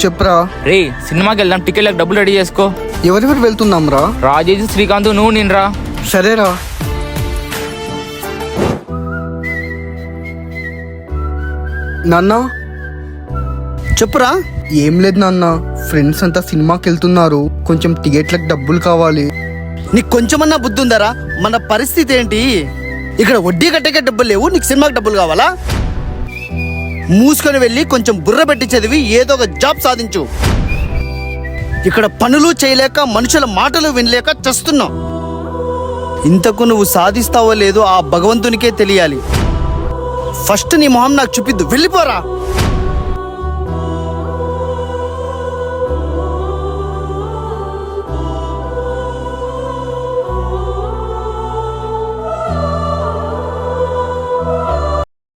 చెప్పురా. రే సినిమాకి వెళ్దాం, టికెట్లకు డబ్బులు రెడీ చేసుకో. ఎవరెవరు వెళ్తున్నాం రా? రాజేష్, శ్రీకాంత్, నువ్వు నేను రా. సరేరా. నాన్న చెప్పురా. ఏం లేదు నాన్న, ఫ్రెండ్స్ అంతా సినిమాకి వెళ్తున్నారు, కొంచెం టికెట్లకు డబ్బులు కావాలి. నీకు కొంచెమన్నా బుద్ధి ఉందారా? మన పరిస్థితి ఏంటి? ఇక్కడ వడ్డీ కట్టేకే డబ్బులు లేవు, నీకు సినిమాకి డబ్బులు కావాలా? మూసుకొని వెళ్ళి కొంచెం బుర్ర పెట్టి చదివి ఏదో ఒక జాబ్ సాధించు. ఇక్కడ పనులు చేయలేక, మనుషుల మాటలు వినలేక చస్తున్నావు. ఇంతకు నువ్వు సాధిస్తావో లేదో ఆ భగవంతునికే తెలియాలి. ఫస్ట్ నీ మొహం నాకు చూపిద్దు, వెళ్ళిపోరా.